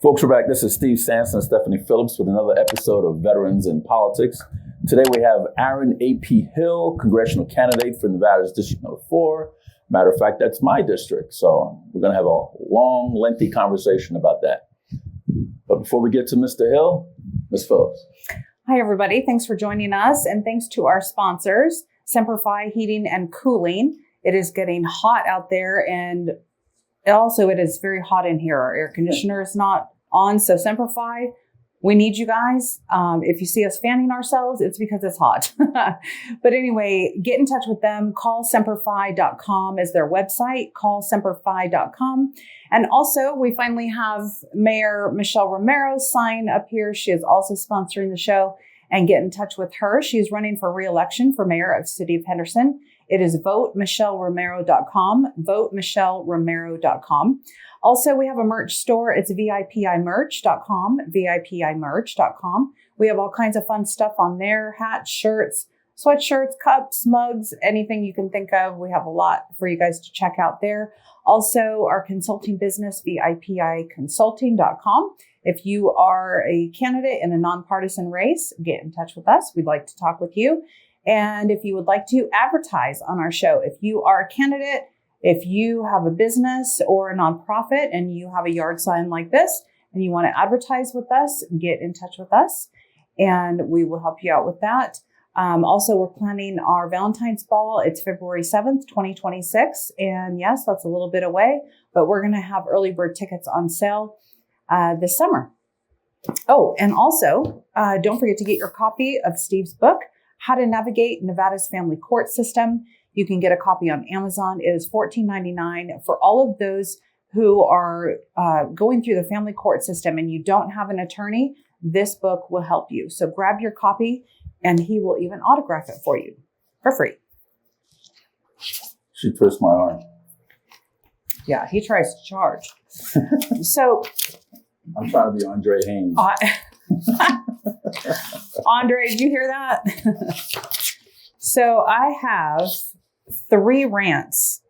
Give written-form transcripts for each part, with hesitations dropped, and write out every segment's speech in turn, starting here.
Folks, we're back. This is Steve Sanson and Stephanie Phillips with another episode of Veterans in Politics. Today we have Aaron A.P. Hill, Congressional candidate for Nevada's District Number 4. Matter of fact, that's my district. So we're going to have a long, lengthy conversation about that. But before we get to Mr. Hill, Ms. Phillips. Hi, everybody. Thanks for joining us. And thanks to our sponsors, Semper Fi Heating and Cooling. It is getting hot out there, and also it is very hot in here. Our air conditioner is not on. So Semper Fi, we need you guys. If you see us fanning ourselves, it's because it's hot. But anyway, get in touch with them. Callsemperfi.com is their website. Callsemperfi.com. And also, we finally have Mayor Michelle Romero's sign up here. She is also sponsoring the show. And get in touch with her. She's running for re-election for mayor of City of Henderson. It is votemichelleromero.com. Votemichelleromero.com. Also, we have a merch store. It's VIPImerch.com, VIPImerch.com. We have all kinds of fun stuff on there. Hats, shirts, sweatshirts, cups, mugs, anything you can think of. We have a lot for you guys to check out there. Also, our consulting business, VIPIconsulting.com. If you are a candidate in a nonpartisan race, get in touch with us. We'd like to talk with you. And if you would like to advertise on our show, if you are a candidate, if you have a business or a nonprofit and you have a yard sign like this and you want to advertise with us, get in touch with us and we will help you out with that. Also, we're planning our Valentine's Ball. It's February 7th, 2026. And yes, that's a little bit away, but we're going to have early bird tickets on sale this summer. Oh, and also, don't forget to get your copy of Steve's book, How to Navigate Nevada's Family Court System. You can get a copy on Amazon. It is $14.99 for all of those who are going through the family court system and you don't have an attorney. This book will help you. So grab your copy and he will even autograph it for you for free. She twists my arm. Yeah, he tries to charge. So I'm trying to be Andre Haynes. Andre, did you hear that? So I have 3 rants,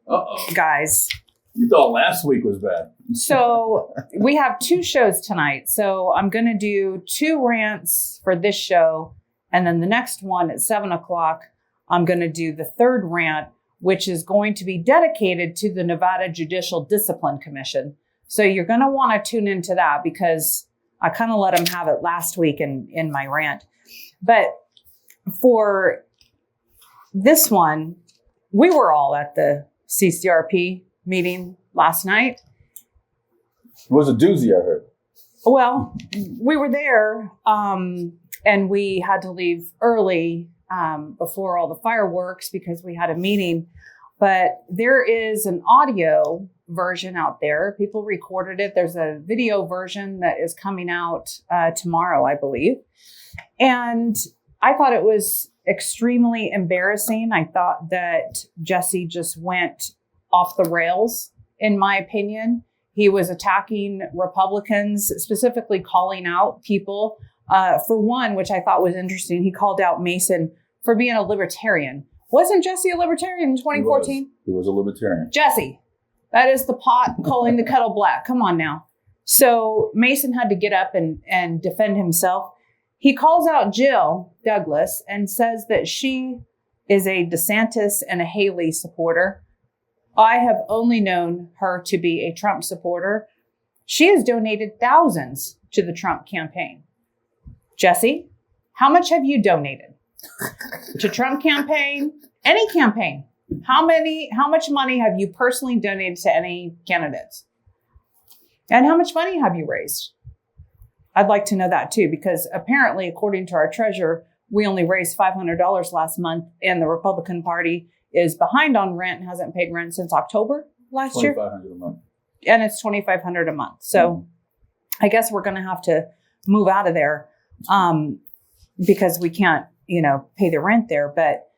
guys. You thought last week was bad. So we have 2 shows tonight. So I'm going to do 2 rants for this show. And then the next one at 7 o'clock, I'm going to do the 3rd rant, which is going to be dedicated to the Nevada Judicial Discipline Commission. So you're going to want to tune into that because I kind of let him have it last week in my rant. But for this one, we were all at the CCRP meeting last night. It was a doozy, I heard. Well, we were there and we had to leave early before all the fireworks because we had a meeting. But there is an audio version out there. People recorded it. There's a video version that is coming out tomorrow, I believe. And I thought it was extremely embarrassing. I thought that Jesse just went off the rails, in my opinion. He was attacking Republicans, specifically calling out people. For one, which I thought was interesting, he called out Mason for being a libertarian. Wasn't Jesse a libertarian in 2014? He was a libertarian. Jesse, that is the pot calling the kettle black. Come on now. So Mason had to get up and defend himself. He calls out Jill Douglas and says that she is a DeSantis and a Haley supporter. I have only known her to be a Trump supporter. She has donated thousands to the Trump campaign. Jesse, how much have you donated to Trump campaign? Any campaign? How much money have you personally donated to any candidates? And how much money have you raised? I'd like to know that too, because apparently, according to our treasurer, we only raised $500 last month, and the Republican Party is behind on rent and hasn't paid rent since October last year. $2,500 a month. And it's $2,500 a month. So I guess we're going to have to move out of there because we can't, pay the rent there. But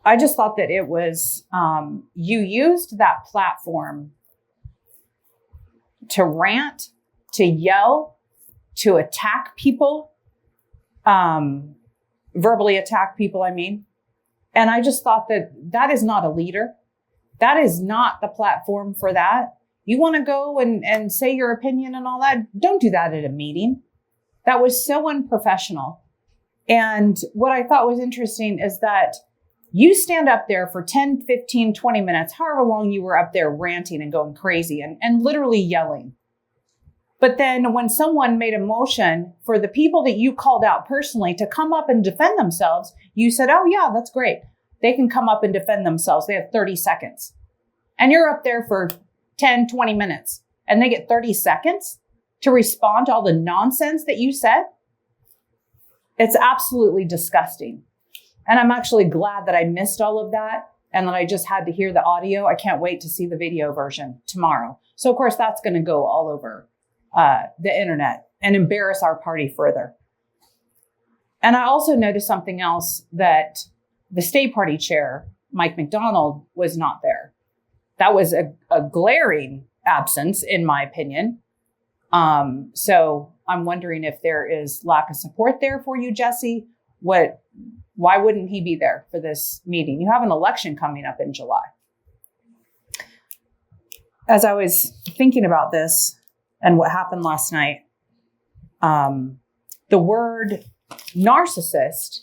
I just thought that it was, you used that platform to rant, to yell, to attack people, verbally attack people, I mean. And I just thought that is not a leader. That is not the platform for that. You want to go and say your opinion and all that? Don't do that at a meeting. That was so unprofessional. And what I thought was interesting is that you stand up there for 10, 15, 20 minutes, however long you were up there ranting and going crazy and literally yelling. But then when someone made a motion for the people that you called out personally to come up and defend themselves, you said, oh yeah, that's great. They can come up and defend themselves. They have 30 seconds. And you're up there for 10, 20 minutes and they get 30 seconds to respond to all the nonsense that you said. It's absolutely disgusting. And I'm actually glad that I missed all of that and that I just had to hear the audio. I can't wait to see the video version tomorrow. So of course that's going to go all over the internet and embarrass our party further. And I also noticed something else, that the state party chair, Mike McDonald, was not there. That was a glaring absence, in my opinion. So I'm wondering if there is lack of support there for you, Jesse. Why wouldn't he be there for this meeting? You have an election coming up in July. As I was thinking about this and what happened last night, the word narcissist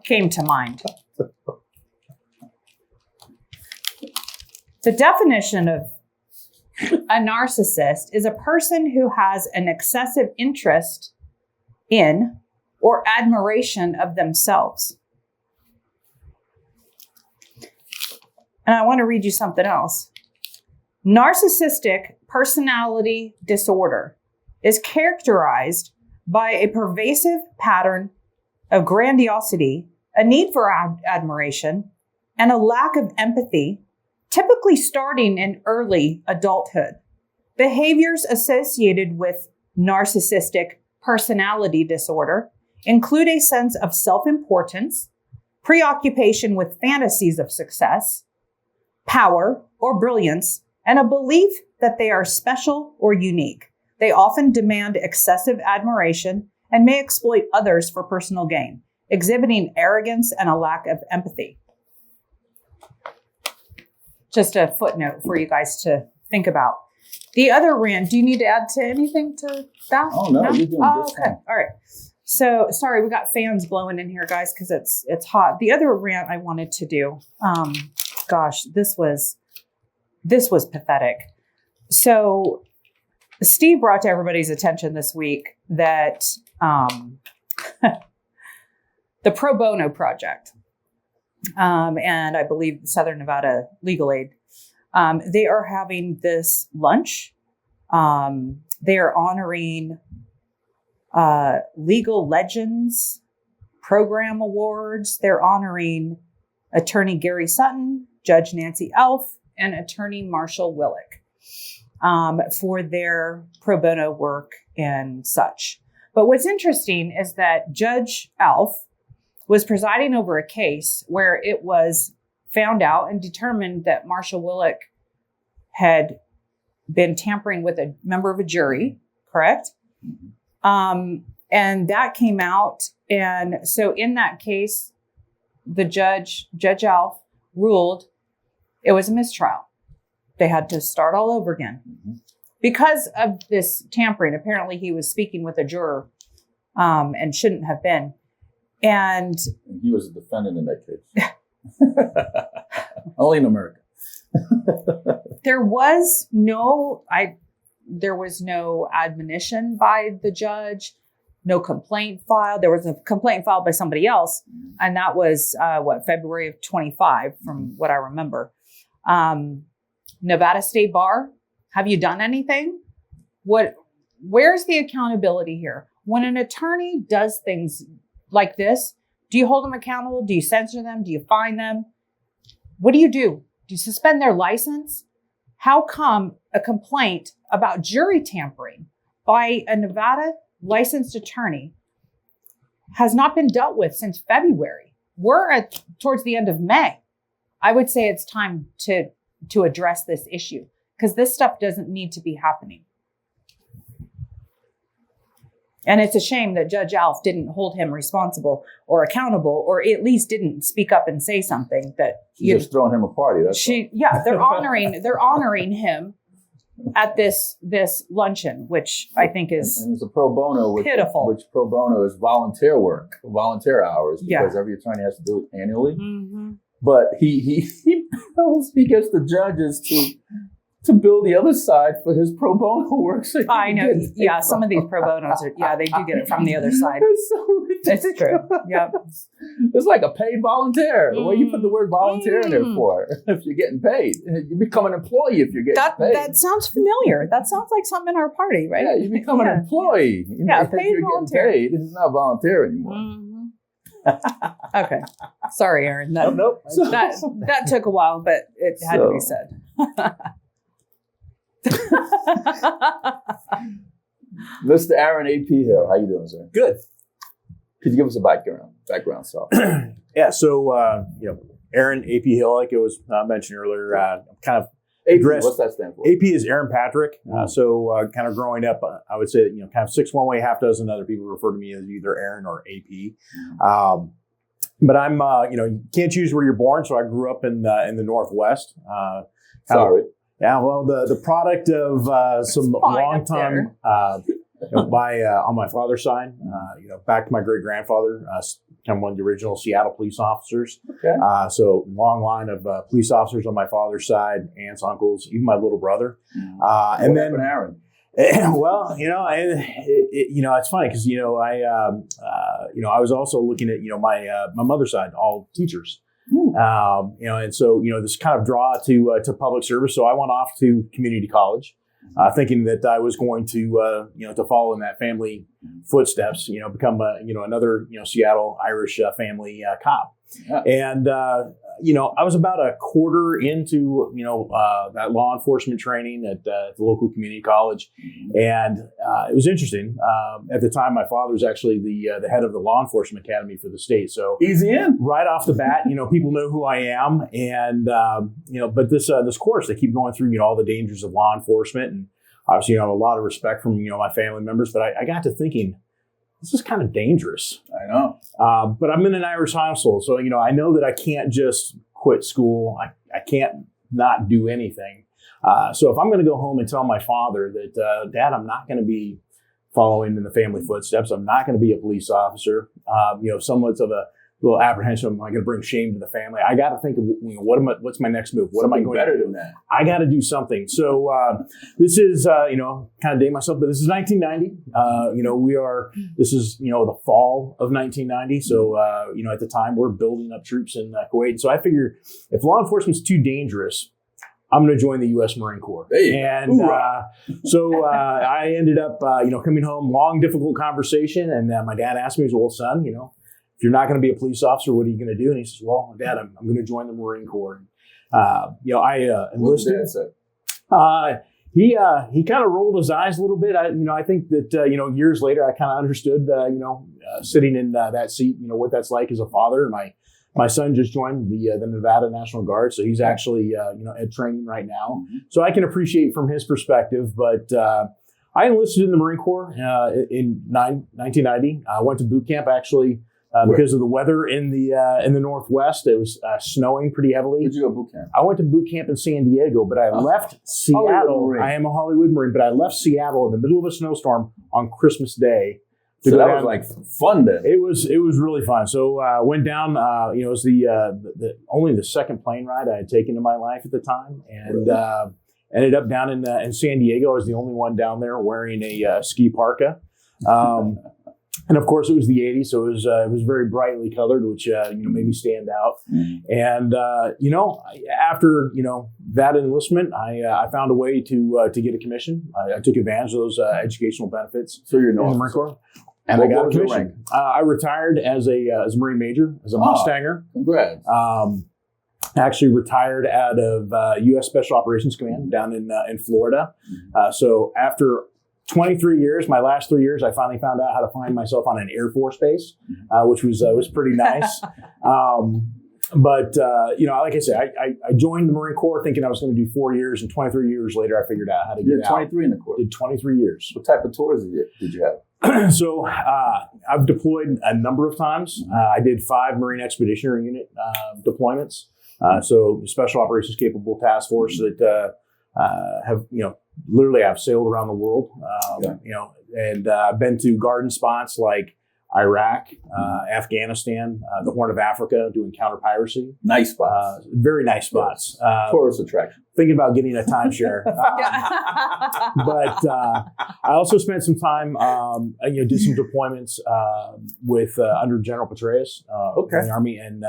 came to mind. The definition of a narcissist is a person who has an excessive interest in or admiration of themselves. And I want to read you something else. Narcissistic personality disorder is characterized by a pervasive pattern of grandiosity, a need for admiration, and a lack of empathy, typically starting in early adulthood. Behaviors associated with narcissistic personality disorder include a sense of self-importance, preoccupation with fantasies of success, power or brilliance, and a belief that they are special or unique. They often demand excessive admiration and may exploit others for personal gain, exhibiting arrogance and a lack of empathy. Just a footnote for you guys to think about. The other rant, do you need to add to anything to that? Oh, no, you're doing just okay. fine. All right. So, sorry, we got fans blowing in here, guys, because it's hot. The other rant I wanted to do, this was pathetic. So, Steve brought to everybody's attention this week that the Pro Bono Project, and I believe Southern Nevada Legal Aid, they are having this lunch. They are honoring Legal Legends Program Awards. They're honoring Attorney Gary Sutton, Judge Nancy Elf, and Attorney Marshall Willick for their pro bono work and such. But what's interesting is that Judge Elf was presiding over a case where it was found out and determined that Marshall Willick had been tampering with a member of a jury, correct? And that came out. And so in that case, the Judge Elf, ruled it was a mistrial. They had to start all over again. Because of this tampering. Apparently he was speaking with a juror and shouldn't have been. And he was a defendant in that case. Only in America. There was no admonition by the judge, no complaint filed. There was a complaint filed by somebody else, and that was February of 25, from what I remember. Nevada State Bar, have you done anything? Where's the accountability here? When an attorney does things like this, do you hold them accountable? Do you censor them? Do you fine them? What do? Do you suspend their license? How come a complaint about jury tampering by a Nevada licensed attorney has not been dealt with since February? We're towards the end of May. I would say it's time to address this issue, because this stuff doesn't need to be happening. And it's a shame that Judge Alf didn't hold him responsible or accountable, or at least didn't speak up and say something that She's just throwing him a party. They're honoring him at this luncheon, which I think is and it's a pro bono, pitiful. which pro bono is volunteer work, volunteer hours, Yeah. because every attorney has to do it annually. Mm-hmm. But he gets the judges to bill the other side for his pro bono work. So I know. Yeah, some of these pro bonos are, they do get it from the other side. It's so ridiculous. It's true. Yep. It's like a paid volunteer. What do you put the word volunteer in there for? If you're getting paid, you become an employee if you're getting paid. That sounds familiar. That sounds like something in our party, right? Yeah, you become an employee. If paid you're volunteer. getting paid, it's not volunteer anymore. Mm-hmm. Okay. Sorry, Aaron. Nope. That took a while, but it had to be said. Mr. Aaron A.P. Hill, how you doing, sir? Good. Could you give us a background, so? Yeah. So, Aaron A.P. Hill, like it was mentioned earlier, kind of AP, what's that stand for? AP is Aaron Patrick. So, kind of growing up, I would say, kind of 6 one way, half dozen other people refer to me as either Aaron or AP. But I'm, you can't choose where you're born. So I grew up in the Northwest. Sorry. Yeah, well, the product of some long time on my father's side, back to my great grandfather, kind of one of the original Seattle police officers. Okay. So long line of police officers on my father's side, aunts, uncles, even my little brother. And then Aaron. Well, it's funny because I was also looking at my mother's side, all teachers. And so, this kind of draw to public service. So I went off to community college, thinking that I was going to, to follow in that family footsteps, become, another, Seattle Irish family cop. Yeah. And, I was about a quarter into, that law enforcement training at the local community college. And it was interesting. At the time, my father was actually the head of the law enforcement academy for the state. So easy in. Right off the bat, people know who I am. And, but this course, they keep going through, all the dangers of law enforcement. And obviously, I have a lot of respect from, my family members. But I got to thinking, this is kind of dangerous. I know. But I'm in an Irish household. So, I know that I can't just quit school. I can't not do anything. So if I'm going to go home and tell my father that, Dad, I'm not going to be following in the family footsteps. I'm not going to be a police officer. Somewhat of a little apprehension. Am I going to bring shame to the family? I got to think of what's my next move? What am I going better to do? Than that? I got to do something. So this is, kind of date myself, but this is 1990. This is, the fall of 1990. So, at the time we're building up troops in Kuwait. So I figure if law enforcement's too dangerous, I'm going to join the U.S. Marine Corps. And so I ended up, coming home, long, difficult conversation. And my dad asked me, well, son, if you're not going to be a police officer, what are you going to do? And he says, well, Dad, I'm going to join the Marine Corps. I enlisted. He kind of rolled his eyes a little bit. I think that, years later, I kind of understood, sitting in that seat, what that's like as a father. My son just joined the Nevada National Guard. So he's actually, at training right now. Mm-hmm. So I can appreciate from his perspective, but, I enlisted in the Marine Corps, in 1990. I went to boot camp actually, because of the weather in the Northwest. It was snowing pretty heavily. Where'd you go boot camp? I went to boot camp in San Diego, but I left Seattle. I am a Hollywood Marine, but I left Seattle in the middle of a snowstorm on Christmas Day. So that was like fun then. It was really fun. So went down. It was only the second plane ride I had taken in my life at the time, and ended up down in San Diego. I was the only one down there wearing a ski parka. And of course, it was the 80s, so it was very brightly colored, which made me stand out. And after that enlistment, I found a way to get a commission. I took advantage of those educational benefits. So you're in the Marine Corps, and I got a commission. I retired as a Marine Major, as a Mustanger. Congrats. Actually retired out of U.S. Special Operations Command down in Florida. So after 23 years, my last 3 years, I finally found out how to find myself on an Air Force base, which was pretty nice. But like I said, I joined the Marine Corps thinking I was going to do 4 years, and 23 years later, I figured out how to get out. 23 in the Corps. Did 23 years. What type of tours did you have? So I've deployed a number of times. I did 5 Marine Expeditionary Unit deployments. So Special Operations Capable Task Force that have literally I've sailed around the world, and I've been to garden spots like Iraq, Afghanistan, the Horn of Africa, doing counter piracy. Nice spots. Very nice spots. Tourist attraction. Thinking about getting a timeshare. But I also spent some time, did some deployments with under General Petraeus in the Army, and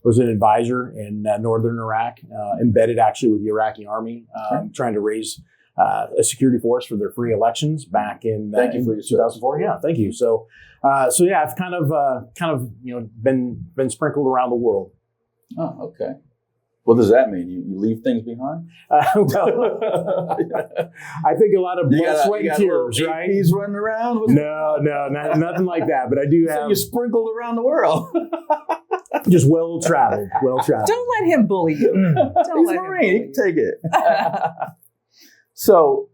was an advisor in northern Iraq, embedded actually with the Iraqi Army, trying to raise a security force for their free elections back in, thank you for in 2004. Yeah, thank you. So yeah, I've kind of been sprinkled around the world. Oh, okay. What does that mean? You leave things behind? Well, I think a lot of blood, sweat, and tears, right? He's running around? No, nothing like that. But I do have. So you're sprinkled around the world. Just well traveled. Don't let him bully you. He's a Marine. He can take it. So,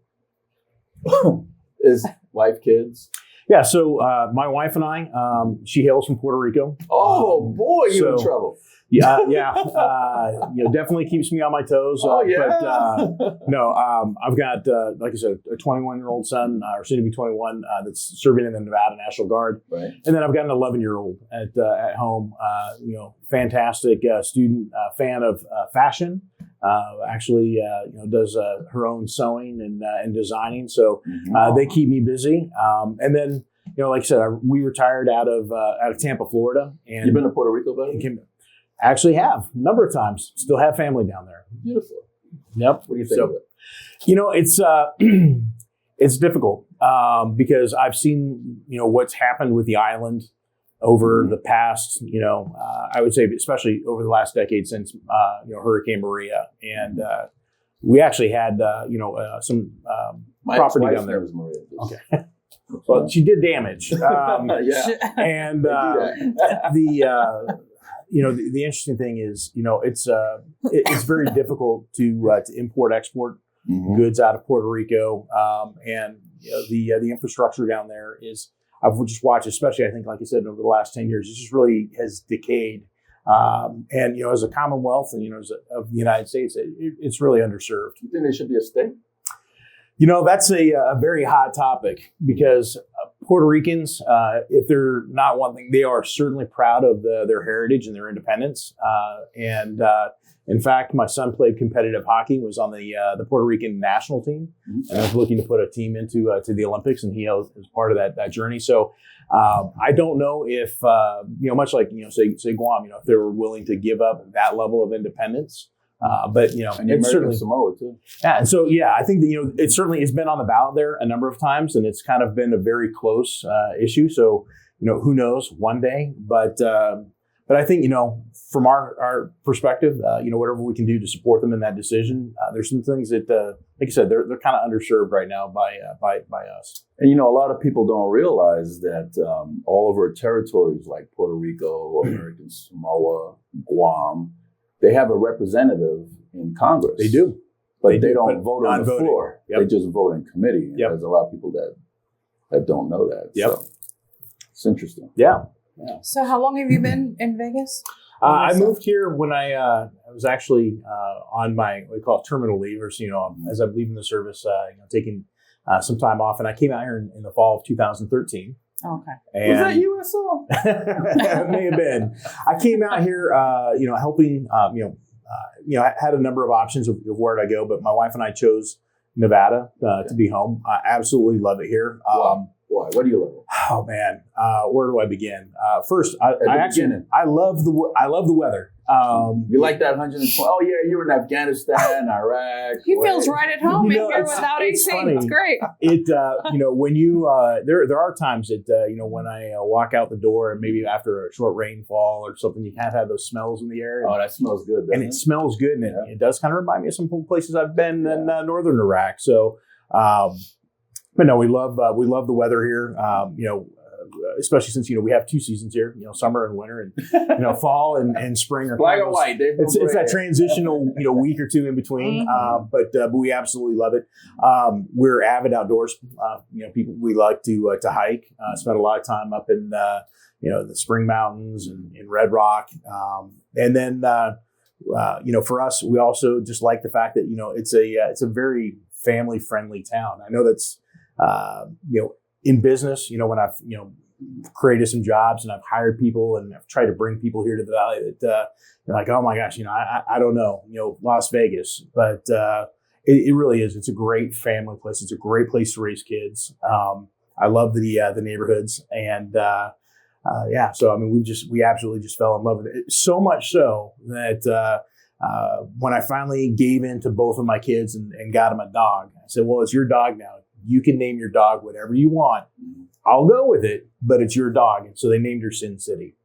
is wife, kids? Yeah. So my wife and I, she hails from Puerto Rico. Oh boy, you're in trouble. Yeah. Definitely keeps me on my toes. But no, I've got, like I said, a 21-year-old son, or soon to be 21, that's serving in the Nevada National Guard. Right. And then I've got an 11-year-old at home. Fantastic student, fan of fashion. Actually, does her own sewing and designing. So they keep me busy. And then, like I said, we retired out of Tampa, Florida. And you've been to Puerto Rico, buddy? Actually have a number of times. Still have family down there. Beautiful. Yep. What do you think of it? It's difficult because I've seen what's happened with the island over the past I would say especially over the last decade since Hurricane Maria, and we actually had some property down there. Was Maria. Okay. Well, she did damage. And the interesting thing is, it's very difficult to import export goods out of Puerto Rico, and the infrastructure down there is. I've just watched, especially I think, like I said, over the last 10 years, it just really has decayed. And as a Commonwealth, and of the United States, it's really underserved. You think there should be a state? That's a very hot topic because Puerto Ricans, if they're not one thing, they are certainly proud of their heritage and their independence. In fact, my son played competitive hockey, was on the Puerto Rican national team, and I was looking to put a team into to the Olympics, and he was part of that journey. So I don't know if much like say Guam, if they were willing to give up that level of independence. But and it's certainly Samoa too. Yeah, and so I think that it certainly has been on the ballot there a number of times, and it's kind of been a very close issue. So who knows one day, but I think from our perspective, whatever we can do to support them in that decision. There's some things that, like I said, they're kind of underserved right now by us. And a lot of people don't realize that all over territories like Puerto Rico, American Samoa, Guam. They have a representative in Congress. They do. But they don't vote on the floor. Yep. They just vote in committee. And there's a lot of people that don't know that. Yep. So it's interesting. Yeah. So how long have you been in Vegas? I moved here when I was actually on my, what we call terminal leave, or as I'm leaving the service, taking some time off. And I came out here in the fall of 2013. Okay. And was that USO? It may have been. I came out here, helping, I had a number of options of where to go, but my wife and I chose Nevada to be home. I absolutely love it here. Why? What do you love? Oh man, where do I begin? First, I love the weather. You like that 120? Oh yeah, you were in Afghanistan, Iraq. He feels right at home in here without AC. It's great. When you there are times that when I walk out the door and maybe after a short rainfall or something, you kind of have those smells in the air. Oh, that smells good. And it smells good, and it does kind of remind me of some places I've been in northern Iraq. So. But no, we love the weather here. Especially since we have two seasons here. Summer and winter, and fall and spring are black and white. It's that transitional week or two in between. But we absolutely love it. We're avid outdoors. People we like to hike. Spend a lot of time up in the Spring Mountains and in Red Rock, and then for us, we also just like the fact that it's a very family friendly town. I know that's in business. When I've created some jobs and I've hired people and I've tried to bring people here to the Valley that they're like, oh my gosh, I don't know, Las Vegas, but it really is. It's a great family place. It's a great place to raise kids. I love the neighborhoods and so I mean we absolutely just fell in love with it, so much so that when I finally gave in to both of my kids and got them a dog, I said, well, it's your dog now. You can name your dog whatever you want. I'll go with it, but it's your dog. And so they named her Sin City.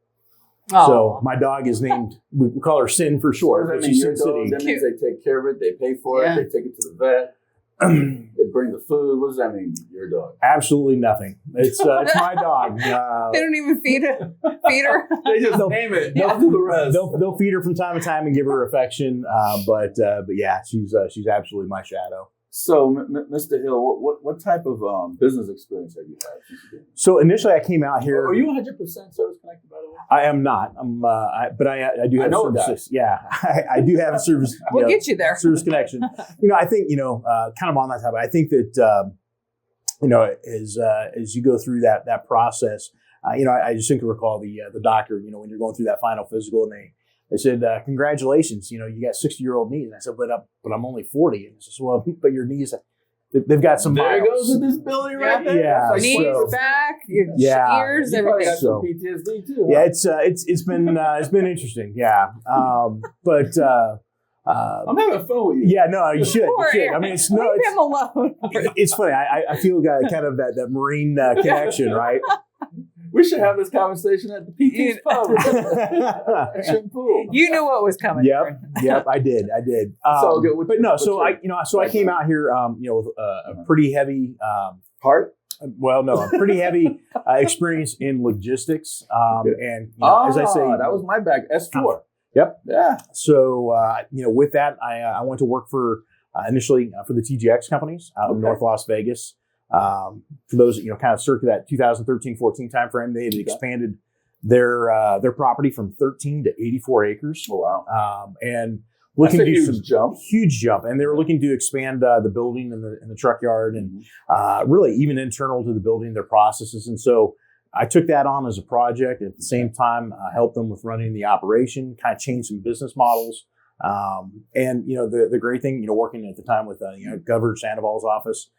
Oh. So my dog is named, we call her Sin for short. So but she's Sin City. That means they take care of it. They pay for it. They take it to the vet. They bring the food. What does that mean, your dog? Absolutely nothing. It's my dog. They don't even feed her. They just name it. They'll do the rest. They'll feed her from time to time and give her affection. But yeah, she's absolutely my shadow. So, Mr. Hill, what type of business experience have you had? So initially, I came out here. Are you 100% service connected, by the way? I am not. But I do have services. Yeah, I do have a service. We'll get you there. Service connection. I think kind of on that topic. I think that as you go through that process, I just think to recall the doctor. When you're going through that final physical, and they said, congratulations, you got 60-year-old knees. And I said, but I'm only 40. And he says, well, but your knees, they've got some There miles. goes with this building right there. Yeah. Like Knees, back, your ears, you everything. got some PTSD too. Yeah, it's been interesting. Yeah. But I'm having fun with you. yeah, no, you should. You should. I mean, Leave him alone. It's funny. I feel kind of that Marine connection, right? We should have this conversation at the PT's pub. Pool. You knew what was coming. Yep, I did. I came out here, with a pretty heavy heart. Well, no, a pretty heavy experience in logistics, and as I say, that was my bag. S4. Yep. Yeah. So with that, I went to work for initially for the TGX companies out in North Las Vegas. For those, kind of circa that 2013-14 timeframe, they had expanded their property from 13 to 84 acres. Oh, wow. And looking to do some huge jump. And they were looking to expand the building and the truck yard and really even internal to the building, their processes. And so I took that on as a project. At the same time, helped them with running the operation, kind of change some business models. And the great thing, working at the time with Governor Sandoval's office,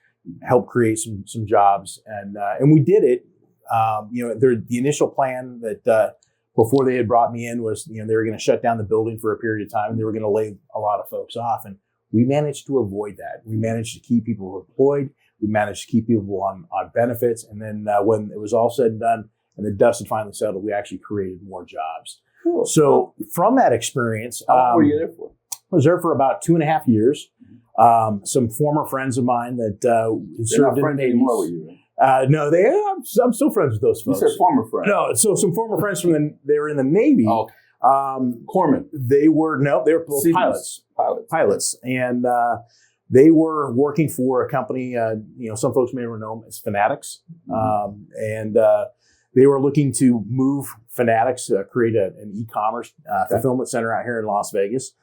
help create some jobs, and we did it. The initial plan that before they had brought me in was they were going to shut down the building for a period of time, and they were going to lay a lot of folks off, and we managed to avoid that. We managed to keep people employed. We managed to keep people on benefits, and then when it was all said and done, and the dust had finally settled, we actually created more jobs. Cool. So from that experience, how long were you there for? I was there for about 2.5 years. Some former friends of mine that served in the Navy. Anymore with you, right? No, I'm still friends with those folks. You said former friends. No, so some former friends they were in the Navy. Oh, corpsmen. They were both pilots, and they were working for a company. Some folks may know them as Fanatics, and they were looking to move Fanatics, create an e-commerce fulfillment center out here in Las Vegas.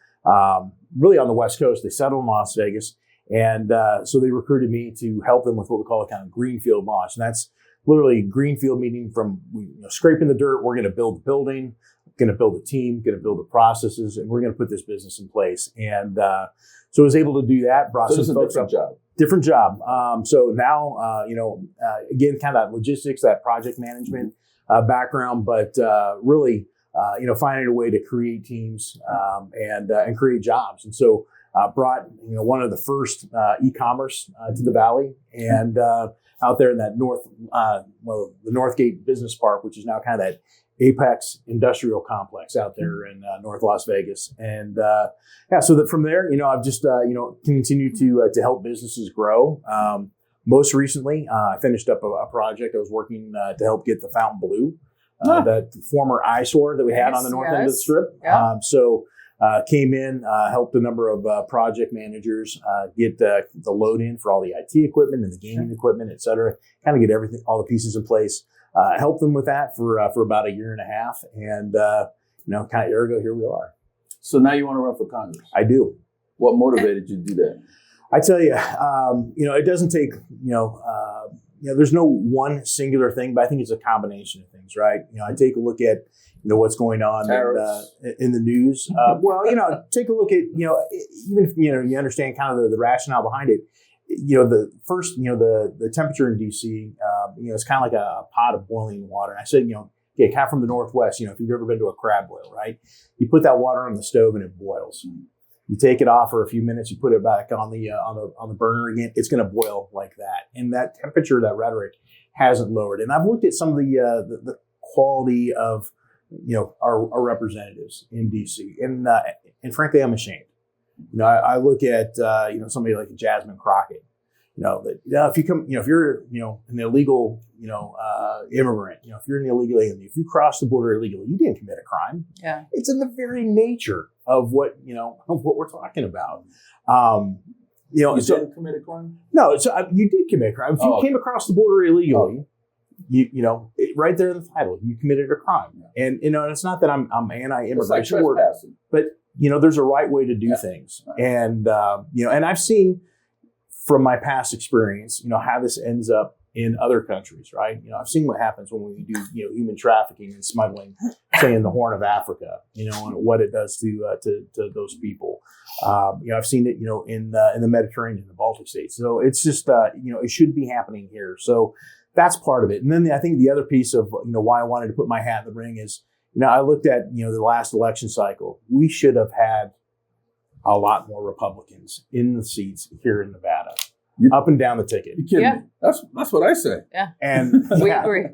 Really on the West Coast. They settled in Las Vegas. And so they recruited me to help them with what we call a kind of greenfield launch. And that's literally greenfield, meaning from scraping the dirt, we're going to build the building, going to build a team, going to build the processes, and we're going to put this business in place. And so I was able to do that. Brought some folks up. Different job. So now, again, kind of that logistics, that project management background, but really, finding a way to create teams and create jobs. And so brought one of the first e-commerce to the Valley, and out there in that the Northgate Business Park, which is now kind of that Apex industrial complex out there in North Las Vegas. And so that from there, I've just continued to help businesses grow. Most recently, I finished up a project. I was working to help get the Fountain Blue, that former eyesore that we had on the north end of the strip. Yeah. Came in, helped a number of project managers get the load in for all the IT equipment and the gaming equipment, et cetera. Kind of get everything, all the pieces in place. Helped them with that for about 1.5 years, and kind of ergo, here we are. So now you want to run for Congress? I do. What motivated you to do that? I tell you, it doesn't take, there's no one singular thing, but I think it's a combination of things, right? I take a look at, what's going on in the news. Take a look at, even if, you understand kind of the rationale behind it, the first, the temperature in DC, it's kind of like a pot of boiling water. And I said, kind of from the Northwest, if you've ever been to a crab boil, right? You put that water on the stove and it boils. You take it off for a few minutes, you put it back on the burner again, it's going to boil like that. And that temperature, that rhetoric hasn't lowered. And I've looked at some of the quality of, our representatives in DC. And frankly, I'm ashamed. I look at, somebody like Jasmine Crockett, if you come, if you're, an illegal, immigrant, if you're an illegal alien, if you cross the border illegally, you didn't commit a crime. Yeah. It's in the very nature of what we're talking about. You didn't commit a crime? No, you did commit a crime. If you came across the border illegally, right there in the title, you committed a crime. And, it's not that I'm anti-immigration, but, there's a right way to do things. Right. And, and I've seen from my past experience, how this ends up in other countries, right? I've seen what happens when we do, human trafficking and smuggling, say in the Horn of Africa, and what it does to those people. I've seen it, in the Mediterranean, the Baltic states. So it's just, it should be happening here. So that's part of it. And then I think the other piece of, why I wanted to put my hat in the ring is, I looked at, the last election cycle. We should have had a lot more Republicans in the seats here in Nevada. Up and down the ticket. You kidding me? That's what I say. Yeah. And we agree.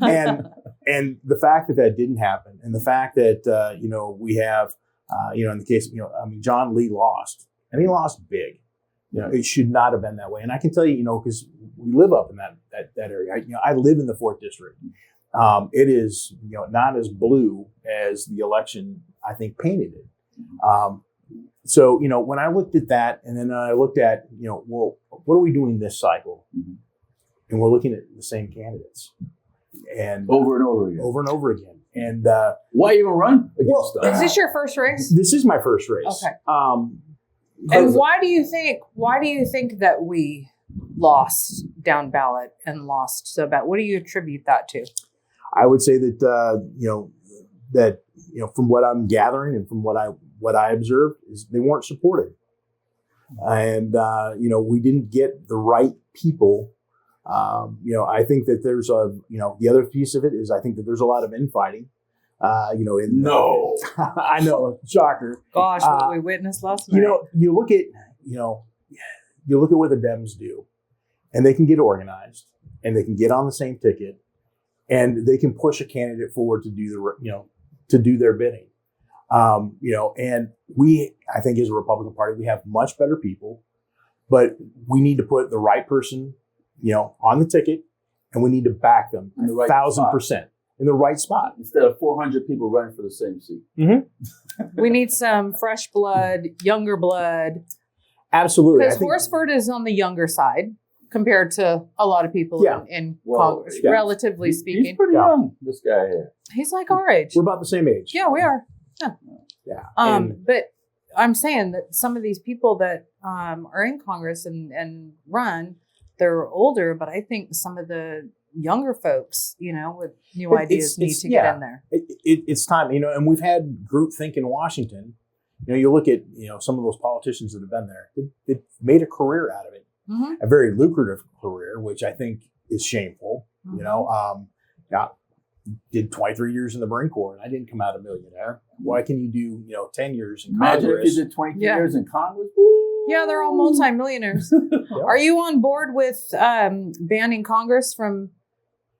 and the fact that didn't happen, and the fact that we have in the case John Lee lost, and he lost big. It should not have been that way. And I can tell you, because we live up in that area. I live in the 4th District. It is not as blue as the election I think painted it. So, when I looked at that, and then I looked at, well, what are we doing this cycle? Mm-hmm. And we're looking at the same candidates. And over and over again. Over and over again. And why even run against them? Is this your first race? This is my first race. Okay. And why do you think that we lost down ballot and lost so bad? What do you attribute that to? I would say that, from what I'm gathering and from what I observed is they weren't supported. And, we didn't get the right people. I think that there's the other piece of it is I think that there's a lot of infighting, I know, shocker. Gosh, what we witnessed last night. You look at what the Dems do, and they can get organized and they can get on the same ticket and they can push a candidate forward to do their bidding. And I think as a Republican Party, we have much better people, but we need to put the right person, on the ticket, and we need to back them in the right 1,000% in the right spot. Instead of 400 people running for the same seat. Mm-hmm. We need some fresh blood, younger blood. Absolutely. Because Horsford is on the younger side compared to a lot of people in Congress, relatively speaking. He's pretty young, this guy here. He's like our age. We're about the same age. Yeah, we are. Yeah. But I'm saying that some of these people that are in Congress and run, they're older, but I think some of the younger folks, with new ideas need to get in there. It's time, and we've had groupthink in Washington. You look at, some of those politicians that have been there, they've made a career out of it, a very lucrative career, which I think is shameful. Did 23 years in the Marine Corps, and I didn't come out a millionaire. Why can you do, 10 years in Congress? Imagine if you did 23 years in Congress. Yeah, they're all multimillionaires. Are you on board with banning Congress from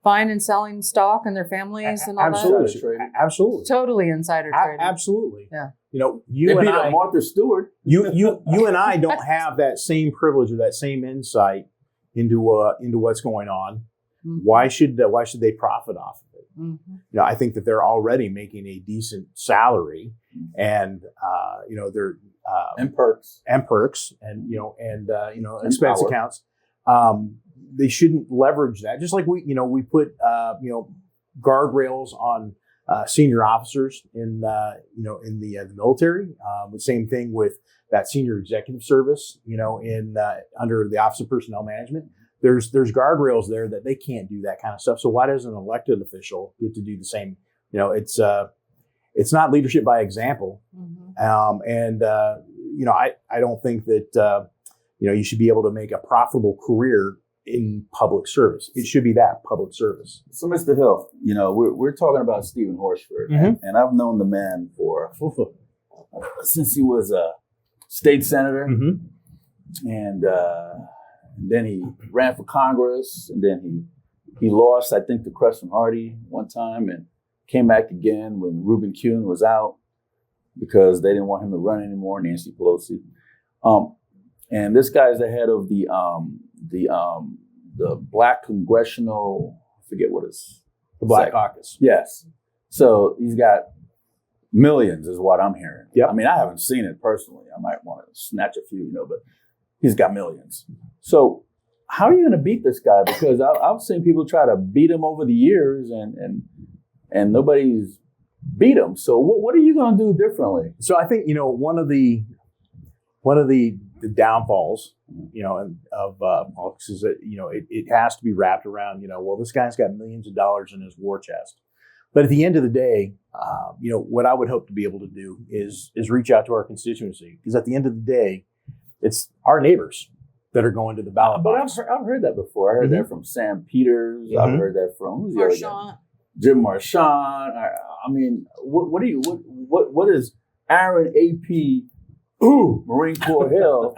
buying and selling stock and their families and all that? Absolutely. Totally insider trading. Absolutely. Yeah. You and I, Martha Stewart. You and I don't have that same privilege or that same insight into what's going on. Mm-hmm. Why should they profit off of it? Mm-hmm. I think that they're already making a decent salary, and they're and perks and expense power. Accounts. They shouldn't leverage that. Just like we put guardrails on senior officers in in the military. The same thing with that senior executive service, in under the Office of Personnel Management. There's guardrails there that they can't do that kind of stuff. So why does an elected official get to do the same? It's not leadership by example. I don't think that you should be able to make a profitable career in public service. It should be that public service. So, Mr. Hill, we're talking about Stephen Horsford, and I've known the man for since he was a state senator, and then he ran for Congress, and then he lost, I think, to Crescent Hardy one time, and came back again when Reuben Kuhn was out because they didn't want him to run anymore, Nancy Pelosi. And this guy is the head of the Black Congressional, I forget what it's. The Black Caucus. Yes. So he's got millions is what I'm hearing. Yep. I mean, I haven't seen it personally. I might want to snatch a few, but he's got millions. So how are you going to beat this guy? Because I've seen people try to beat him over the years and nobody's beat him. So what are you going to do differently? So I think, one of the downfalls, of politics is that, it has to be wrapped around, well, this guy's got millions of dollars in his war chest. But at the end of the day, what I would hope to be able to do is reach out to our constituency, because at the end of the day, it's our neighbors that are going to the ballot box. But I've heard that before. I heard that from Sam Peters. I've heard that from who's the other guy? Jim Marchand. I mean, what is Aaron AP Marine Corps Hill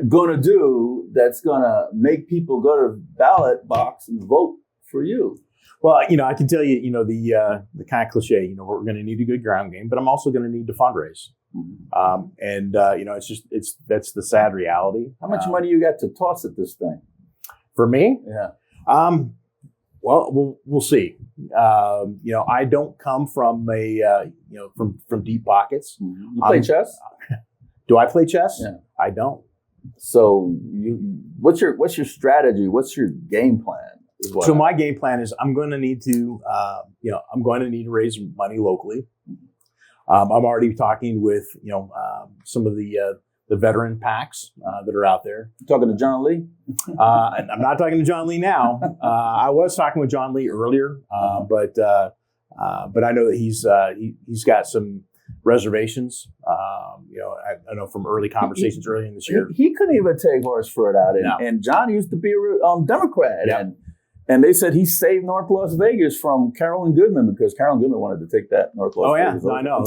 gonna do that's gonna make people go to the ballot box and vote for you? Well, I can tell you, the kind of cliche, we're going to need a good ground game, but I'm also going to need to fundraise. That's the sad reality. How much money you got to toss at this thing? For me? Yeah. Well, we'll see. I don't come from from deep pockets. You play chess? Do I play chess? Yeah. I don't. So what's your strategy? What's your game plan? So my game plan is I'm going to need to, raise money locally. I'm already talking with, some of the veteran PACs that are out there. You talking to John Lee? And I'm not talking to John Lee now. I was talking with John Lee earlier, but I know that he's got some reservations. I know from early conversations early in this year. He couldn't even take Horsford out, and John used to be a Democrat, and they said he saved North Las Vegas from Carolyn Goodman because Carolyn Goodman wanted to take that North Las Vegas. I know.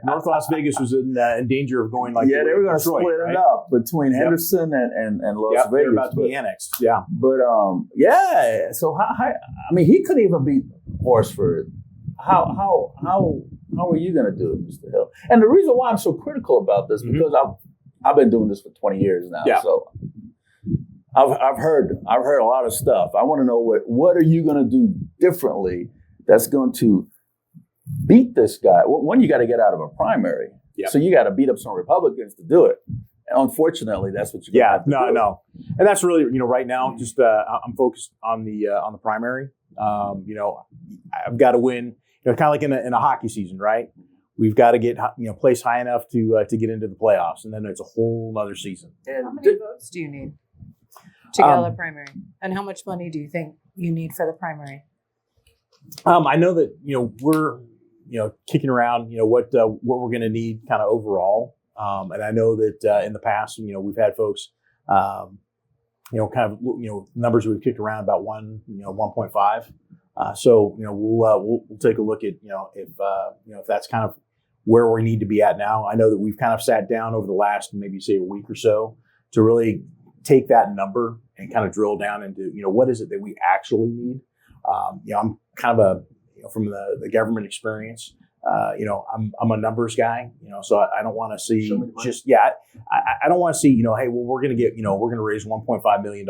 North Las Vegas was in danger of going like they were going to split it up between Henderson and Las Vegas. They're about to be annexed. Yeah, but So he couldn't even beat Horsford. How are you going to do it, Mr. Hill? And the reason why I'm so critical about this because I've been doing this for 20 years now. Yeah. So I've heard a lot of stuff. I want to know what are you going to do differently that's going to beat this guy? One, you got to get out of a primary. Yeah. So you got to beat up some Republicans to do it. And unfortunately, that's what you're going to have to do. No. And that's really, right now, just I'm focused on the primary. I've got to win, kind of like in a hockey season, right? We've got to get, placed high enough to get into the playoffs. And then it's a whole other season. And how many votes do you need to get out of the primary? And how much money do you think you need for the primary? I know that, we're, kicking around, what we're going to need kind of overall. And I know that in the past, we've had folks, numbers we've kicked around about 1.5. So, we'll take a look at, if that's kind of where we need to be at now. I know that we've kind of sat down over the last, maybe say a week or so to really take that number and kind of drill down into, what is it that we actually need? I'm kind of from the government experience, I'm a numbers guy, so I don't want to see I don't want to see, hey, well, we're going to get, we're going to raise $1.5 million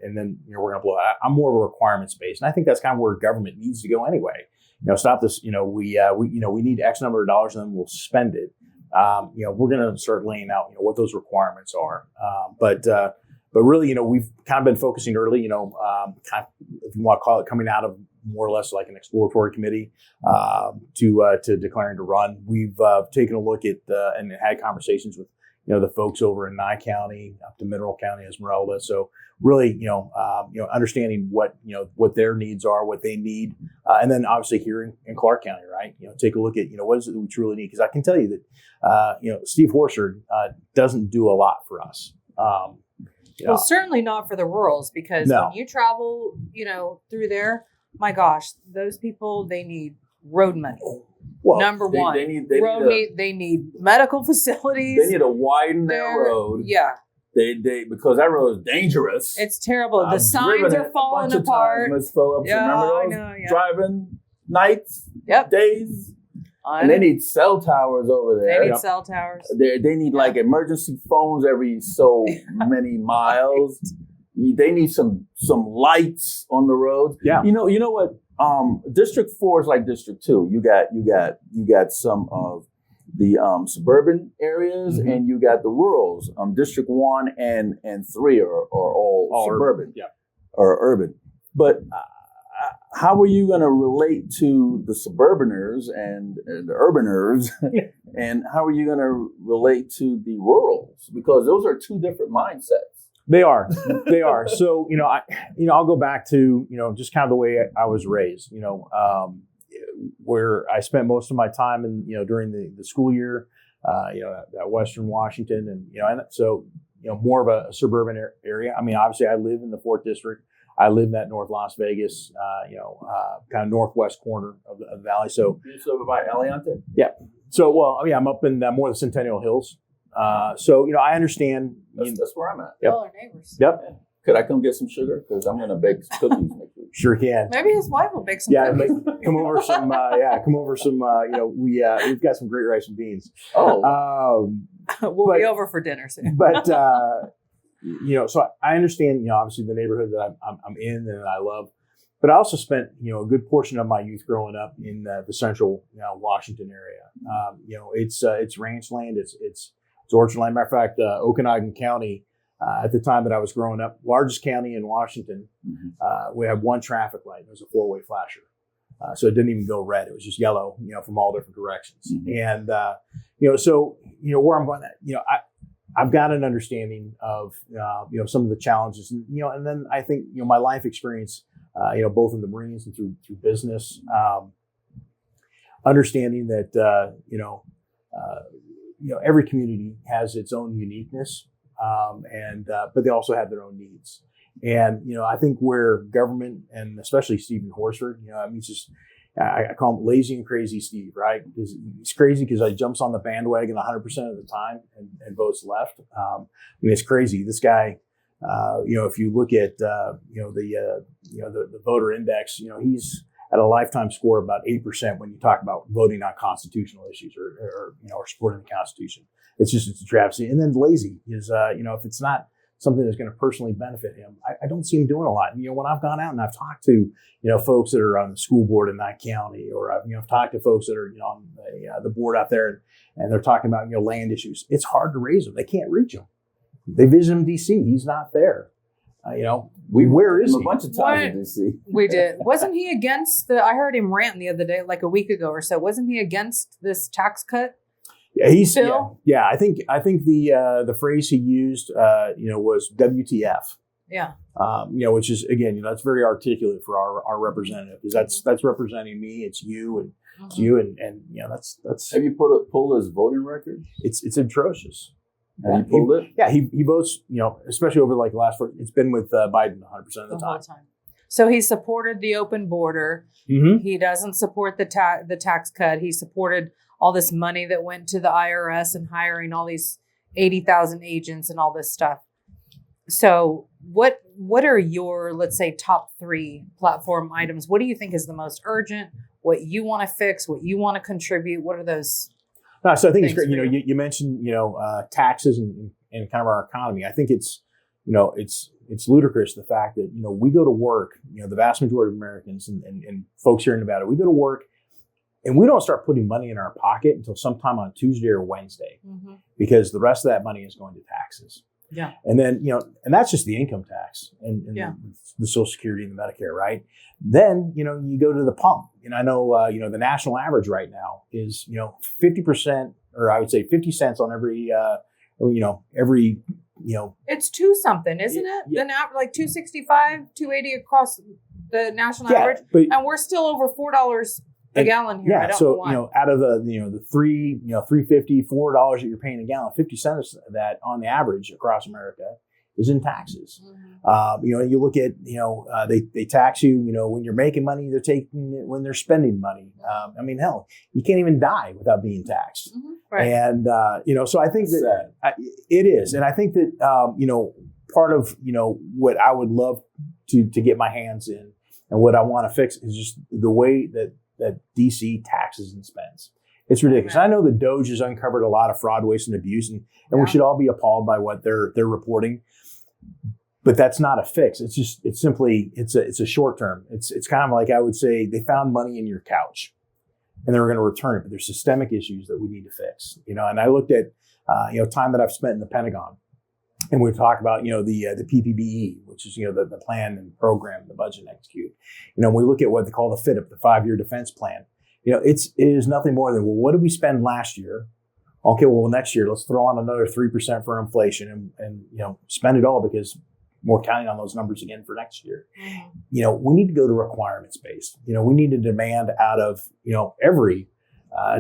and then, we're going to blow it. I'm more of a requirements based. And I think that's kind of where government needs to go anyway. Stop this, we need X number of dollars and then we'll spend it. We're going to start laying out, what those requirements are. But really, we've kind of been focusing early, kind of, if you want to call it coming out of more or less like an exploratory committee to declaring to run. We've taken a look at and had conversations with the folks over in Nye County, up to Mineral County, Esmeralda. So really, understanding what their needs are, what they need, and then obviously here in Clark County, right? Take a look at what is it that we truly need, because I can tell you that Steve Horsford doesn't do a lot for us. Well, certainly not for the rurals, because when you travel, through there, my gosh, those people, they need road money. Well, Number one, they need medical facilities. They need to widen their road. Yeah. They because that road is dangerous. It's terrible. The signs are falling apart. Ms. Phillips, remember those? I know, yeah. Driving nights, days. And they need cell towers over there. They need cell towers. They need like emergency phones every so many miles. They need some lights on the roads. Yeah. You know what? District 4 is like District 2. You got some of the suburban areas, and you got the rurals. District 1 and 3 are all suburban, or urban. But how are you going to relate to the suburbaners and the urbaners, and how are you going to relate to the rurals? Because those are two different mindsets. They are. So, I'll go back to, just kind of the way I was raised, where I spent most of my time in, during the school year, at Western Washington, and so, more of a suburban area. I mean, obviously I live in the 4th District. I live in that North Las Vegas, kind of northwest corner of the valley. So, you live by Aliante? Yeah. So, I'm up in more of the Centennial Hills. So, I understand. That's where I'm at. Yep. All our neighbors. Yep. Yeah. Could I come get some sugar? Because I'm going to bake some cookies next week. Sure can. Maybe his wife will bake some cookies. Come over some. We've got some great rice and beans. Oh. We'll be over for dinner soon. But, so I understand, obviously the neighborhood that I'm in and I love, but I also spent, a good portion of my youth growing up in the central, Washington area. It's ranch land. It's orchard land. Matter of fact, Okanogan County, at the time that I was growing up, largest county in Washington, we had one traffic light. It was a 4-way flasher. So it didn't even go red. It was just yellow, from all different directions. And, so, where I'm going, I've got an understanding of, some of the challenges, and then I think, my life experience, both in the Marines and through business, understanding that, every community has its own uniqueness, but they also have their own needs. And, I think where government, and especially Stephen Horsford, it's just, I call him lazy and crazy Steve, right? Because he's crazy because he jumps on the bandwagon 100% of the time and votes left. It's crazy. This guy, if you look at, the voter index, he's at a lifetime score of about 8% when you talk about voting on constitutional issues or supporting the Constitution. It's a travesty. And then lazy is, if it's not something that's going to personally benefit him, I don't see him doing a lot. And, when I've gone out and I've talked to, folks that are on the school board in that county, or I've talked to folks that are, on the board out there, and they're talking about, land issues. It's hard to raise them. They can't reach him. They visit him in D.C. He's not there. Where is he? A bunch of times in D.C. We did. Wasn't he against I heard him rant the other day, like a week ago or so. Wasn't he against this tax cut? Yeah, I think the phrase he used, was WTF. Yeah. Which is, again, that's very articulate for our representative, because that's representing me. It's you, and it's you, and that's. Have you pulled his voting record? It's atrocious. Have you pulled it? Yeah, he votes. Especially over like the last 4. It's been with Biden 100% of the time. So he supported the open border. Mm-hmm. He doesn't support the tax cut. He supported all this money that went to the IRS and hiring all these 80,000 agents and all this stuff. So what are your, let's say, top 3 platform items? What do you think is the most urgent? What you want to fix? What you want to contribute? What are those? So I think it's great. You mentioned, taxes and kind of our economy. I think it's ludicrous, the fact that, we go to work, the vast majority of Americans and folks here in Nevada, we go to work, and we don't start putting money in our pocket until sometime on Tuesday or Wednesday, because the rest of that money is going to taxes. Yeah. And then, and that's just the income tax and the Social Security and the Medicare, right? Then, you go to the pump. And I know, the national average right now is, 50%, or I would say 50 cents on every, it's two something, isn't it? Yeah. Like 265, 280 across the national average. But, and we're still over $4 a gallon here. Yeah. I don't So, know why. out of the $3.50, $4 that you're paying a gallon, 50 cents of that on the average across America is in taxes. Mm-hmm. You look at, they tax you, when you're making money, they're taking it when they're spending money. Hell, you can't even die without being taxed. Mm-hmm. Right. And, so I think that it is. And I think that, part of, what I would love to get my hands in and what I want to fix is just the way that DC taxes and spends. It's ridiculous. Right. I know the Doge has uncovered a lot of fraud, waste, and abuse, and we should all be appalled by what they're reporting. But that's not a fix. It's a short term. It's kind of like, I would say, they found money in your couch and they were going to return it, but there's systemic issues that we need to fix. And I looked at time that I've spent in the Pentagon, and we talk about the PPBE, which is the plan and program, the budget and execute. We look at what they call the FIDP, the 5-year defense plan. It is nothing more than, well, what did we spend last year? Okay, well, next year let's throw on another 3% for inflation and spend it all, because we're counting on those numbers again for next year. Mm-hmm. We need to go to requirements based. We need to demand out of every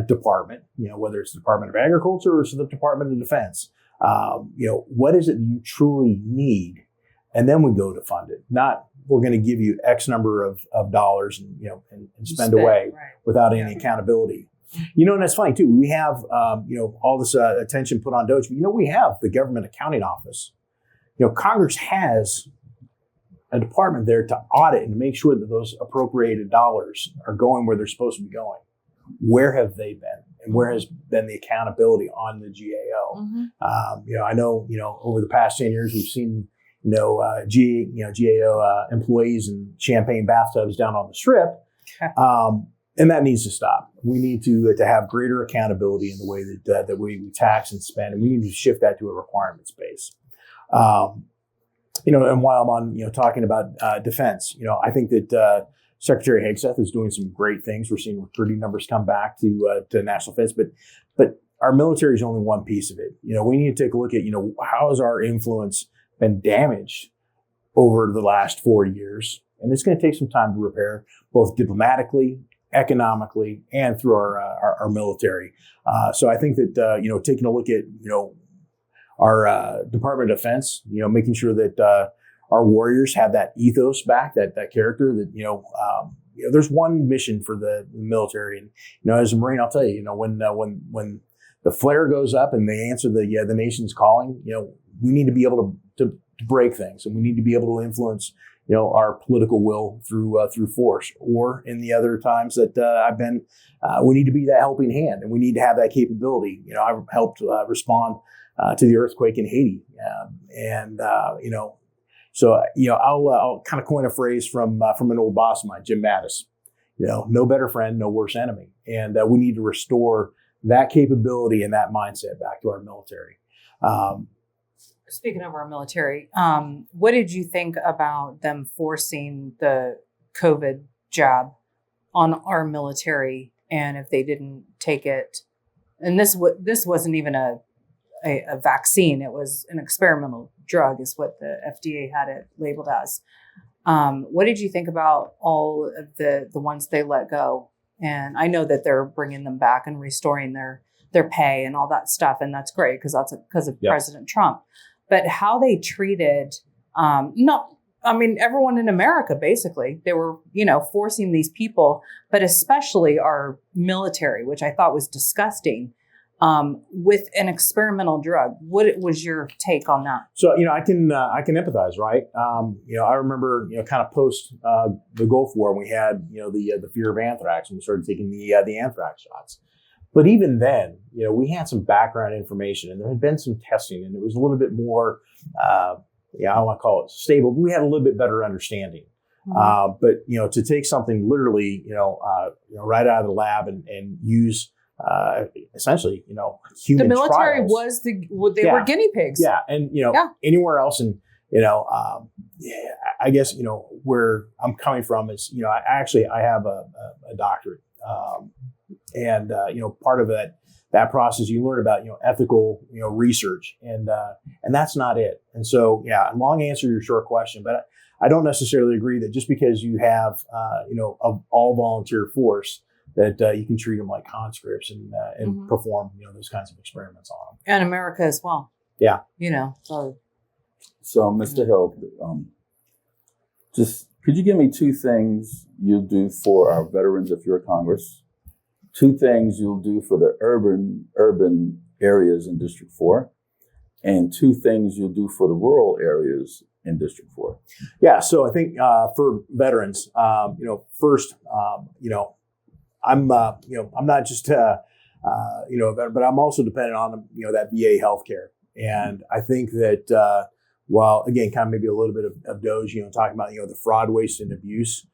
department, whether it's the Department of Agriculture or it's the Department of Defense. What is it you truly need? And then we go to fund it. Not, we're going to give you X number of dollars and spend away without any accountability. And that's funny too. We have, all this attention put on Doge, but we have the Government Accounting Office. Congress has a department there to audit and make sure that those appropriated dollars are going where they're supposed to be going. Where have they been? And where has been the accountability on the GAO? Mm-hmm. I know, over the past 10 years, we've seen, GAO employees in champagne bathtubs down on the Strip. And that needs to stop. We need to have greater accountability in the way that we tax and spend, and we need to shift that to a requirements base. And while I'm on, talking about defense, I think that Secretary Hegseth is doing some great things. We're seeing recruiting numbers come back to national defense, but our military is only one piece of it. We need to take a look at, how has our influence been damaged over the last 40 years, and it's going to take some time to repair, both diplomatically, economically, and through our military. So I think that taking a look at our Department of Defense, making sure that our warriors have that ethos back, that character that there's one mission for the military, and as a Marine, I'll tell you, when the flare goes up and they answer the nation's calling, we need to be able to break things, and we need to be able to influence our political will through force, or in the other times that I've been, we need to be that helping hand, and we need to have that capability. I've helped respond to the earthquake in Haiti, so I'll kind of coin a phrase from an old boss of mine, Jim Mattis. No better friend, no worse enemy, and we need to restore that capability and that mindset back to our military. Speaking of our military, what did you think about them forcing the COVID jab on our military? And if they didn't take it, and this wasn't even a vaccine, it was an experimental drug, is what the FDA had it labeled as. What did you think about all of the ones they let go? And I know that they're bringing them back and restoring their pay and all that stuff, and that's great because that's because of President Trump. But how they treated, everyone in America, basically, they were, forcing these people, but especially our military, which I thought was disgusting, with an experimental drug. What was your take on that? So, I can empathize, right? I remember, kind of post the Gulf War, we had, the fear of anthrax, and we started taking the anthrax shots. But even then, we had some background information, and there had been some testing, and it was a little bit more, I don't want to call it stable, but we had a little bit better understanding. Mm-hmm. But to take something literally, right out of the lab and use essentially, human The military trials. was they were guinea pigs. Yeah, and anywhere else, and I guess where I'm coming from is I have a doctorate, and part of that process you learn about ethical research, and that's not it. And so long answer to your short question, but I don't necessarily agree that just because you have an all volunteer force that you can treat them like conscripts and perform those kinds of experiments on them. And America as well. Yeah. So, Mr. Hill, just could you give me 2 things you'll do for our veterans if you're a Congress, 2 things you'll do for the urban areas in District 4, and 2 things you'll do for the rural areas in District 4? Yeah. So I think for veterans, first, I'm not just a veteran, but I'm also dependent on that VA healthcare, and I think that. While again, kind of maybe a little bit of Doge, talking about the fraud, waste, and abuse,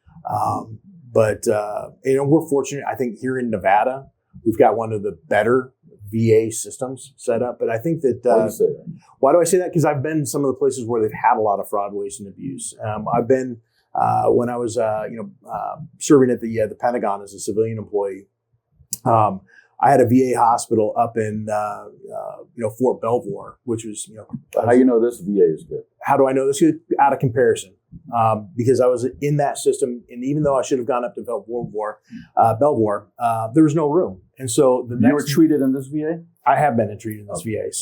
but we're fortunate. I think here in Nevada, we've got one of the better VA systems set up. But I think that Why do you say that? Why do I say that? Because I've been in some of the places where they've had a lot of fraud, waste, and abuse. I've been when I was serving at the Pentagon as a civilian employee. I had a VA hospital up in Fort Belvoir, which was How you know this VA is good? How do I know this? Out of comparison, because I was in that system, and even though I should have gone up to Belvoir, there was no room, and so You were treated in this VA? I have been treated in this VA.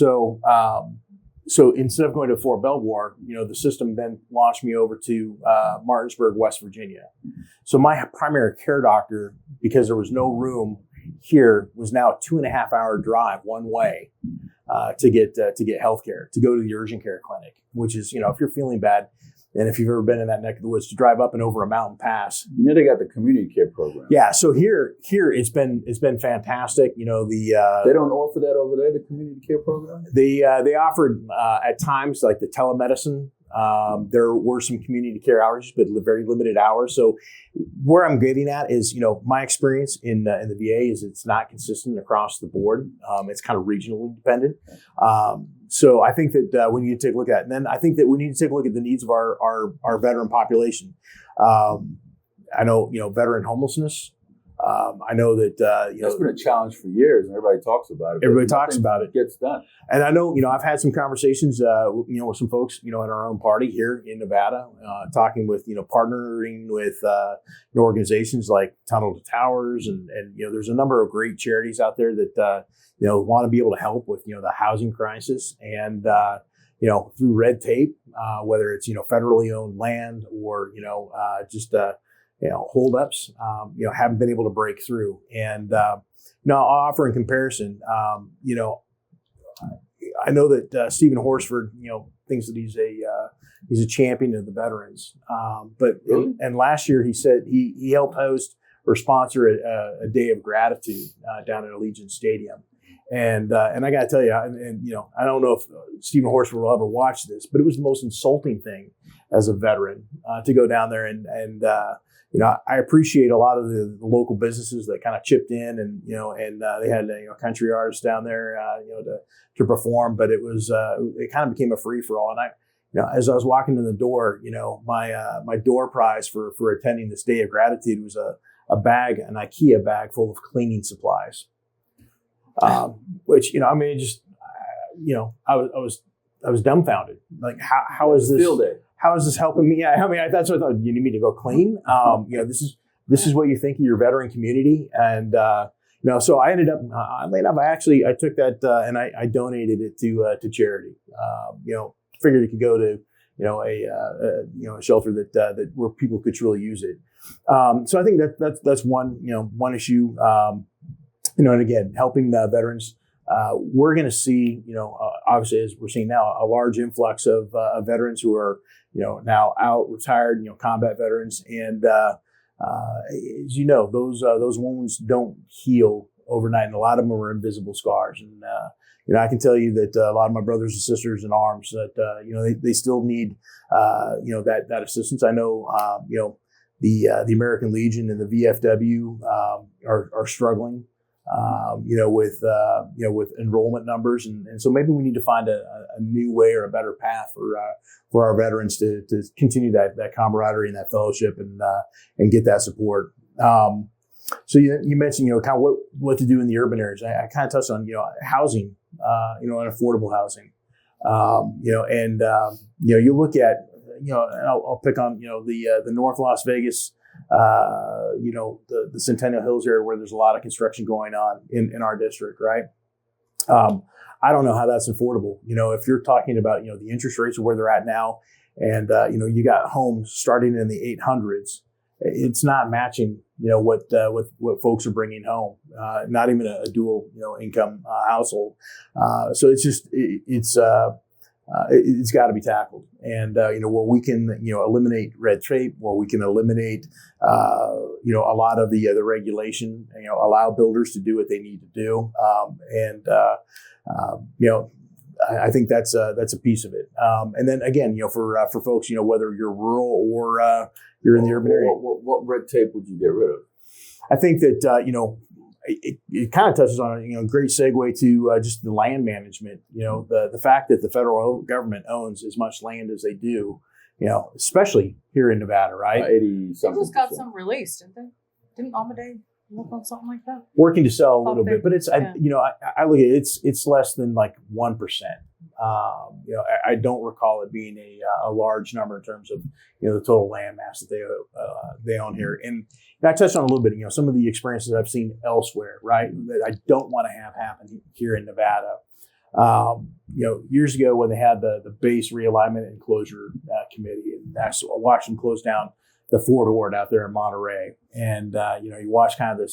So instead of going to Fort Belvoir, the system then launched me over to Martinsburg, West Virginia. So my primary care doctor, because there was no room here, was now a 2.5 hour drive one way to get healthcare, to go to the urgent care clinic, which is, if you're feeling bad, and if you've ever been in that neck of the woods, to drive up and over a mountain pass. They got the community care program. Yeah. So here it's been fantastic. They don't offer that over there, the community care program? They offered at times like the telemedicine. There were some community care hours, but very limited hours. So where I'm getting at is, my experience in the VA is it's not consistent across the board. It's kind of regionally dependent. So I think that we need to take a look at it. And then I think that we need to take a look at the needs of our veteran population. I know, veteran homelessness. I know that that's been a challenge for years, and everybody talks about it. Everybody talks about it. Gets done. And I know, I've had some conversations, with some folks, in our own party here in Nevada, talking with, partnering with organizations like Tunnel to Towers, and there's a number of great charities out there that want to be able to help with the housing crisis, and through red tape, whether it's federally owned land or just holdups, haven't been able to break through. And I'll offer in comparison, I know that Stephen Horsford, thinks that he's a champion of the veterans. But Really? And last year he said he helped host or sponsor a day of gratitude down at Allegiant Stadium. And I got to tell you, and I don't know if Stephen Horsford will ever watch this, but it was the most insulting thing as a veteran to go down there and I appreciate a lot of the local businesses that kind of chipped in, and they had country artists down there to perform, but it kind of became a free for all. And I as I was walking in the door, my door prize for attending this day of gratitude was an IKEA bag full of cleaning supplies, which I was dumbfounded. Like how is this Field day. How is this helping me? That's what I thought. You need me to go clean? This is what you think of your veteran community, and so I ended up. I took that and I donated it to charity. Figured it could go to a shelter that where people could truly use it. So I think that's one issue. And again, helping veterans. We're going to see, obviously, as we're seeing now, a large influx of veterans who are, now out, retired, combat veterans. And as you know, those wounds don't heal overnight, and a lot of them are invisible scars. And I can tell you that a lot of my brothers and sisters in arms that they still need that assistance. I know the American Legion and the VFW are struggling. with enrollment numbers, and so maybe we need to find a new way or a better path for our veterans to continue that camaraderie and that fellowship and get that support. So you mentioned kind of what to do in the urban areas. I kind of touched on housing, and affordable housing, you look at and I'll pick on the North Las Vegas. The Centennial Hills area where there's a lot of construction going on in our district, right? I don't know how that's affordable. If you're talking about, the interest rates are where they're at now, and, you got homes starting in the 800s, it's not matching, what folks are bringing home, not even a dual, income household. So it's got to be tackled, and where we can eliminate red tape, where we can eliminate a lot of the regulation, allow builders to do what they need to do, I think that's a piece of it. And then again, for folks, whether you're rural or you're in the urban area, what red tape would you get rid of? I think that it kind of touches on a great segue to just the land management. The fact that the federal government owns as much land as they do, especially here in Nevada, right? 80 something. They just got some released, didn't they? Didn't Amadei work on something like that? Working to sell a little bit, but it's yeah. I look at it, it's less than like 1%. I don't recall it being a large number in terms of the total land mass that they own here. And I touched on a little bit, some of the experiences I've seen elsewhere, right, that I don't want to have happen here in Nevada. Years ago when they had the base realignment and closure committee, and I watched them close down the Fort Ord out there in Monterey, and you watch kind of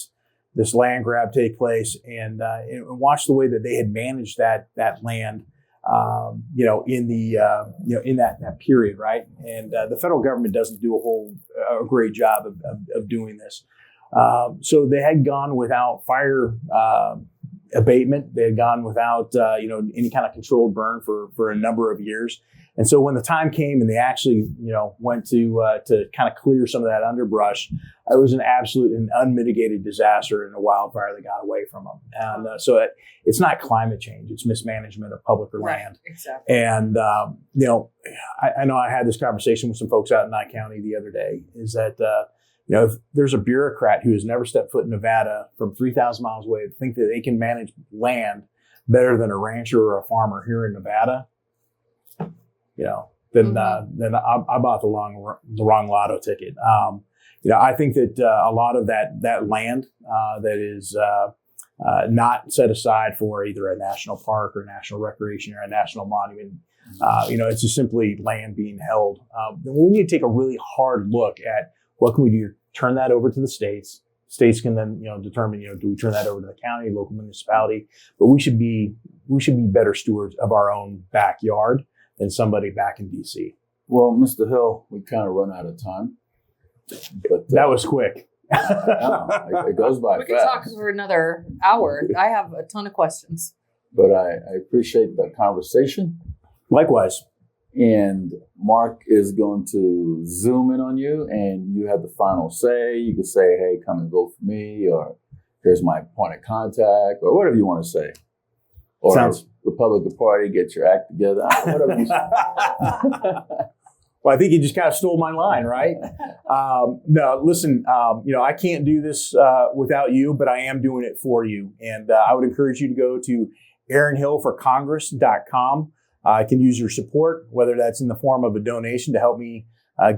this land grab take place, and watch the way that they had managed that land. In that period, right? And the federal government doesn't do a great job of doing this. So they had gone without fire abatement. They had gone without any kind of controlled burn for a number of years. And so when the time came and they actually went to kind of clear some of that underbrush, it was an absolute and unmitigated disaster and a wildfire that got away from them. And so it's not climate change; it's mismanagement of public or land. Exactly. And I know I had this conversation with some folks out in Nye County the other day. Is that if there's a bureaucrat who has never stepped foot in Nevada from 3,000 miles away, think that they can manage land better than a rancher or a farmer here in Nevada, then I bought the wrong lotto ticket. I think that a lot of that land that is not set aside for either a national park or national recreation or a national monument, it's just simply land being held. We need to take a really hard look at what can we do. Turn that over to the states. States can then determine do we turn that over to the county, local municipality, but we should be better stewards of our own backyard than somebody back in DC. Well, Mr. Hill, we kind of run out of time. But that was quick. It goes by we fast. could talk for another hour. I have a ton of questions. But I appreciate the conversation. Likewise. And Mark is going to zoom in on you, and you have the final say. You can say, hey, come and vote for me, or here's my point of contact, or whatever you want to say. Or Sounds Republican Party, get your act together. Whatever you say. Well, I think you just kind of stole my line, right? No, listen, I can't do this without you, but I am doing it for you. And I would encourage you to go to AaronHillForCongress.com. I can use your support, whether that's in the form of a donation to help me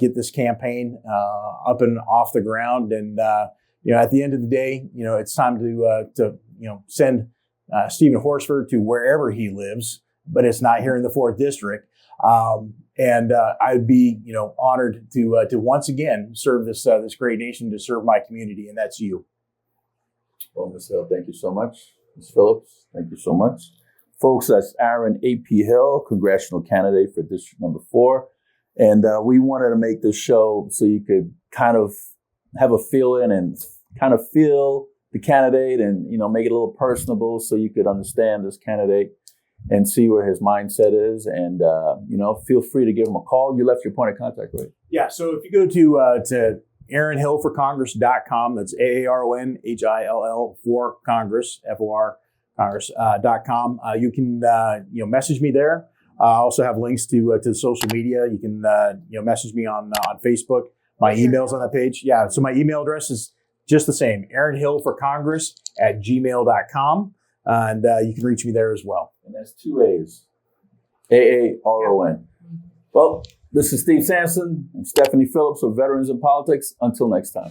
get this campaign up and off the ground. And, at the end of the day, it's time to send Stephen Horsford to wherever he lives, but it's not here in the 4th District. And I'd be, honored to once again serve this great nation, to serve my community, and that's you. Well, Ms. Hill, thank you so much. Ms. Phillips, thank you so much. Folks, that's Aaron A.P. Hill, congressional candidate for District Number 4. And we wanted to make this show so you could kind of have a feel-in and kind of feel the candidate and, make it a little personable so you could understand this candidate and see where his mindset is. And, feel free to give him a call. You left your point of contact, right? Yeah. So if you go to AaronHillForCongress.com. That's AARONHILL for Congress, FOR Congress.com. You can message me there. I also have links to the social media. You can message me on Facebook. My email's on that page. Yeah, so my email address is just the same, AaronHillForCongress@gmail.com. And you can reach me there as well. And that's 2 A's. AARON. Well, this is Steve Sampson and Stephanie Phillips of Veterans in Politics. Until next time.